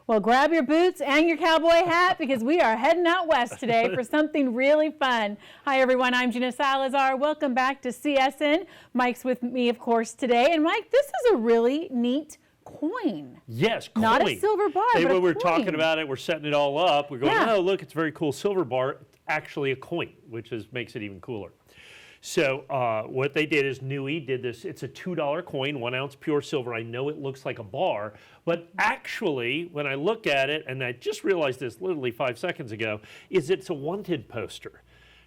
Well, grab your boots and your cowboy hat because we are heading out west today for something really fun. Hi, everyone. I'm Gina Salazar. Welcome back to CSN. Mike's with me, of course, today. And Mike, this is a really neat coin. Yes, coin. Not a silver bar, hey, but when a we're coin. talking about it, we're setting it all up. We're going, oh, look, it's a very cool silver bar. Actually a coin, which makes it even cooler. So what they did is Nui did this. It's a $2 coin, 1 ounce pure silver. I know it looks like a bar, but actually, when I look at it, and I just realized this literally 5 seconds ago, is it's a wanted poster.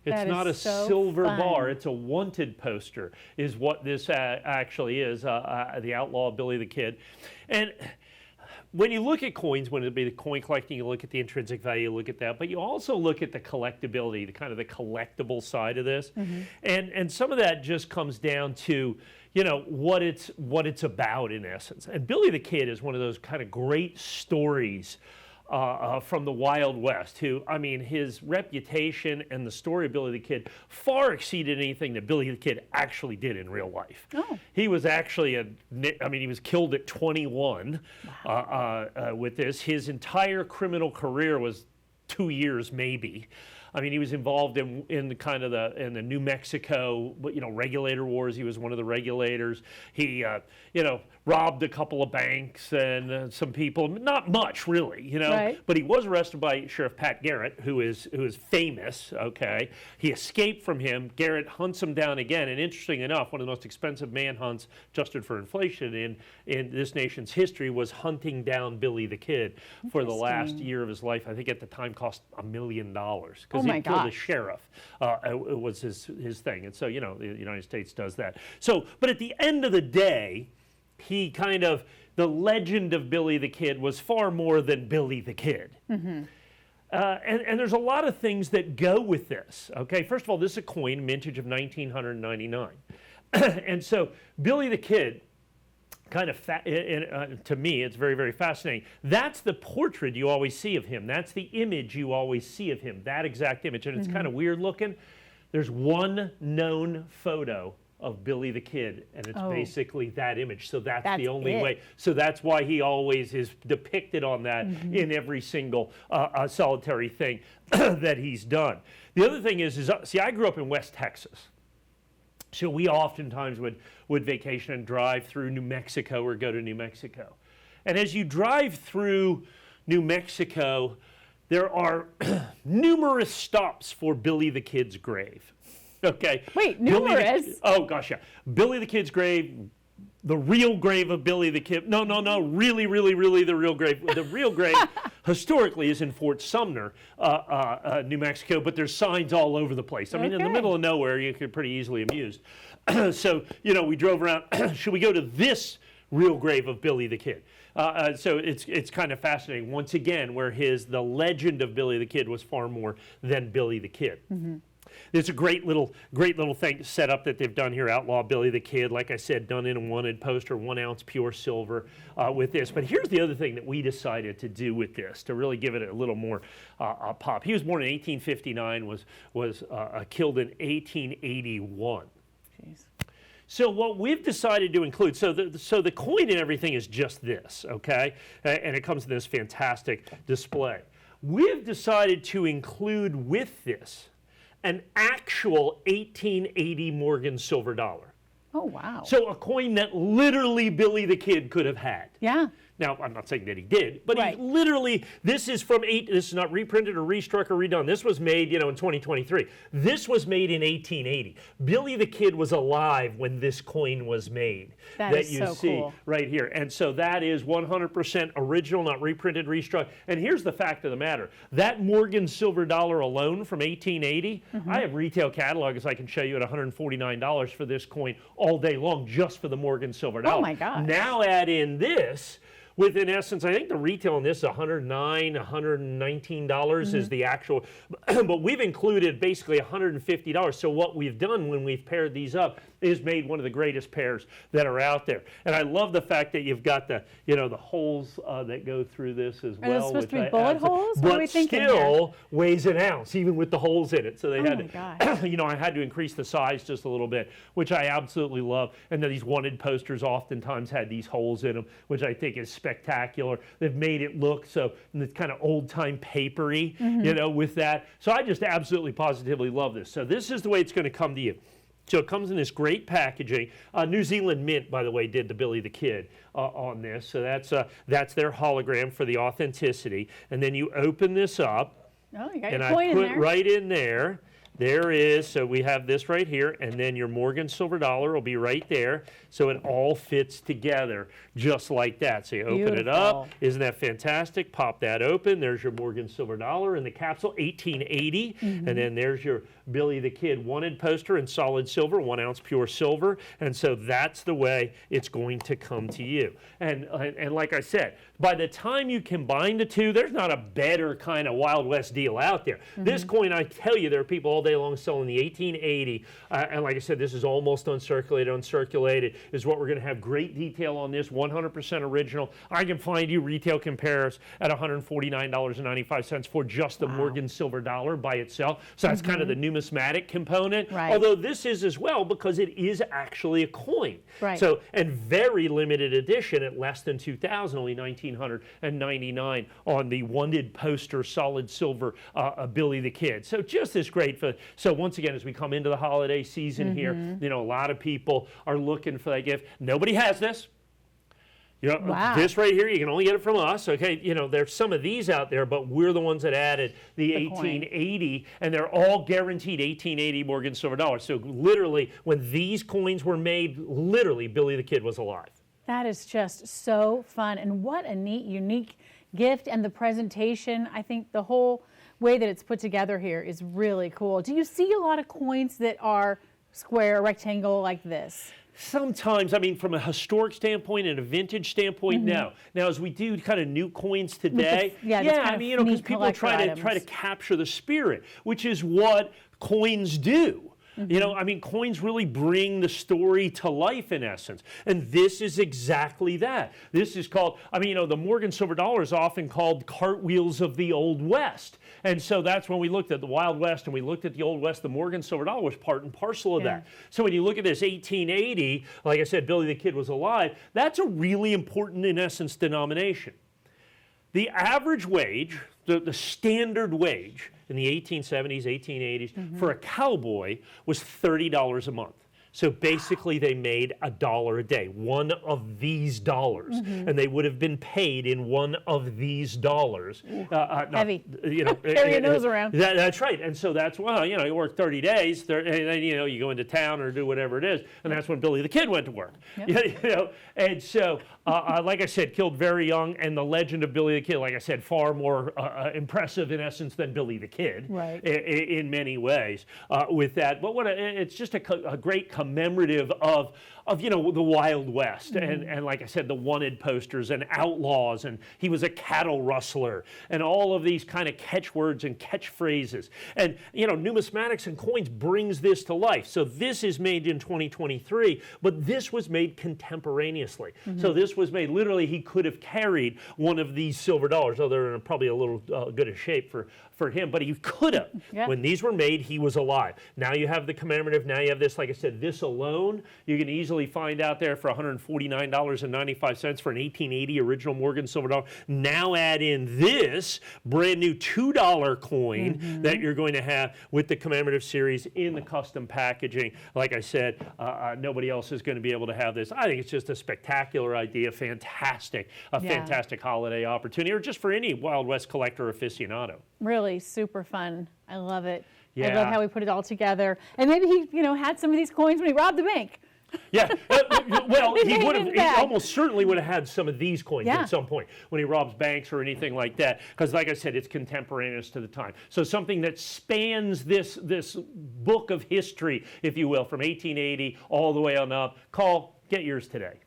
It's not a silver bar. It's a wanted poster is what this actually is, the Outlaw Billy the Kid. And when you look at coins, when it'd be the coin collecting, you look at the intrinsic value, you look at that, but you also look at the collectability, the kind of the collectible side of this. Mm-hmm. And some of that just comes down to, you know, what it's about in essence. And Billy the Kid is one of those kind of great stories from the Wild West, who, I mean, his reputation and the story of Billy the Kid far exceeded anything that Billy the Kid actually did in real life. Oh. He was actually he was killed at 21 with this. His entire criminal career was 2 years maybe. I mean, he was involved in the kind of the New Mexico, regulator wars. He was one of the regulators. He, robbed a couple of banks and some people. Not much, really, Right. But he was arrested by Sheriff Pat Garrett, who is famous. Okay, he escaped from him. Garrett hunts him down again, and interesting enough, one of the most expensive manhunts adjusted for inflation in this nation's history was hunting down Billy the Kid for the last year of his life. I think at the time cost $1 million. Because he killed a sheriff. It was his thing. And so, the United States does that. So, but at the end of the day, the legend of Billy the Kid was far more than Billy the Kid. Mm-hmm. And there's a lot of things that go with this. Okay, first of all, this is a coin, mintage of 1999. And so Billy the Kid, to me, it's very, very fascinating. That's the portrait you always see of him. That's the image you always see of him, that exact image. And it's kind of weird looking. There's one known photo of Billy the Kid, and it's basically that image. So that's the only way. So that's why he always is depicted on that in every single solitary thing that he's done. The other thing is I grew up in West Texas. So we oftentimes would vacation and drive through New Mexico or go to New Mexico. And as you drive through New Mexico, there are numerous stops for Billy the Kid's grave. Okay. Wait, numerous? Oh, gosh, yeah. Billy the Kid's grave, the real grave of Billy the Kid. No, really, really, really the real grave. The real grave historically is in Fort Sumner, New Mexico, but there's signs all over the place. I mean, in the middle of nowhere, you could pretty easily amused. So, we drove around. Should we go to this real grave of Billy the Kid? So it's kind of fascinating, once again, where the legend of Billy the Kid was far more than Billy the Kid. Mm-hmm. There's a great little thing set up that they've done here, Outlaw Billy the Kid, like I said, done in a wanted poster, 1 ounce pure silver with this. But here's the other thing that we decided to do with this, to really give it a little more pop. He was born in 1859, was killed in 1881. Jeez. So what we've decided to include, so the coin and everything is just this, okay? And it comes in this fantastic display. We've decided to include with this an actual 1880 Morgan silver dollar. Oh, wow. So a coin that literally Billy the Kid could have had. Yeah. Now, I'm not saying that he did, but he literally, this is not reprinted or restruck or redone. This was made, in 2023. This was made in 1880. Billy the Kid was alive when this coin was made. That you see cool. Right here. And so that is 100% original, not reprinted, restruck. And here's the fact of the matter. That Morgan silver dollar alone from 1880, I have retail catalogs I can show you at $149 for this coin all day long, just for the Morgan silver dollar. Oh my gosh. Now add in this, with, in essence, I think the retail on this is $109, $119 is the actual, but we've included basically $150. So what we've done when we've paired these up is made one of the greatest pairs that are out there. And I love the fact that you've got the, the holes that go through this as well. Are those supposed to be bullet holes? What are we thinking still weighs an ounce, even with the holes in it. So they had to, I had to increase the size just a little bit, which I absolutely love. And then these wanted posters oftentimes had these holes in them, which I think is spectacular. spectacular. They've made it look so it's kind of old-time papery, you know, with that. So I just absolutely positively love this. So this is the way it's going to come to you. So it comes in this great packaging. New Zealand Mint, by the way, did the Billy the Kid on this. So that's their hologram for the authenticity. And then you open this up. Oh, you got and your coin I in put there. right in there. There is, so we have this right here, and then your Morgan silver dollar will be right there. So it all fits together just like that. So you open it up. Isn't that fantastic? Pop that open. There's your Morgan silver dollar in the capsule, 1880. And then there's your Billy the Kid wanted poster in solid silver, 1 ounce pure silver. And so that's the way it's going to come to you. And like I said, by the time you combine the two, there's not a better kind of Wild West deal out there. This coin, I tell you, there are people all day long selling the 1880. And like I said, this is almost uncirculated. Uncirculated is what we're going to have great detail on this, 100% original. I can find you retail compares at $149.95 for just the Morgan silver dollar by itself. So that's kind of the numismatic component. Right. Although this is as well because it is actually a coin. Right. So, and very limited edition at less than 2,000, only 1,999 on the wanted poster solid silver Billy the Kid. So just this great for, so once again, as we come into the holiday season here, you know, a lot of people are looking for that gift. Nobody has this. You know, this right here, you can only get it from us, okay? You know, there's some of these out there, but we're the ones that added the 1880, and they're all guaranteed 1880 Morgan silver dollars. So literally, when these coins were made, literally, Billy the Kid was alive. That is just so fun, and what a neat, unique gift, and the presentation. I think the whole way that it's put together here is really cool. Do you see a lot of coins that are square, rectangle like this? Sometimes, I mean, from a historic standpoint and a vintage standpoint, no. Now, as we do kind of new coins today, I mean, you know, because people try to capture the spirit, which is what coins do. You know, I mean, coins really bring the story to life in essence. And this is exactly that. This is called, I mean, you know, the Morgan silver dollar is often called cartwheels of the Old West. And so that's when we looked at the Wild West and we looked at the Old West, the Morgan silver dollar was part and parcel of that. So when you look at this 1880, like I said, Billy the Kid was alive, that's a really important, in essence, denomination. The average wage, the standard wage in the 1870s, 1880s for a cowboy was $30 a month. So basically they made $1 a day, one of these dollars, and they would have been paid in one of these dollars. Heavy. You know, carry your nose around. That's right, and so that's why, you know, you work 30 days, and then, you know, you go into town or do whatever it is, and that's when Billy the Kid went to work. You know, and so, like I said, killed very young, and the legend of Billy the Kid, like I said, far more impressive in essence than Billy the Kid, in many ways with that. But it's just a great commemorative of you know, the Wild West, and like I said, the wanted posters and outlaws, and he was a cattle rustler, and all of these kind of catchwords and catchphrases. And, you know, numismatics and coins brings this to life. So this is made in 2023, but this was made contemporaneously. So this was made, literally, he could have carried one of these silver dollars, though they're in probably a little good a shape for him, but he could have. When these were made, he was alive. Now you have the commemorative, now you have this, like I said, this alone, you can easily find out there for $149.95 for an 1880 original Morgan silver dollar. Now add in this brand new $2 coin that you're going to have with the commemorative series in the custom packaging. Like I said, nobody else is going to be able to have this. I think it's just a spectacular idea, fantastic holiday opportunity, or just for any Wild West collector aficionado. Really super fun. I love it. I love how we put it all together. And maybe he, you know, had some of these coins when he robbed the bank. Well, he almost certainly would have had some of these coins at some point when he robs banks or anything like that, because like I said, it's contemporaneous to the time. So something that spans this book of history, if you will, from 1880 all the way on up. Get yours today.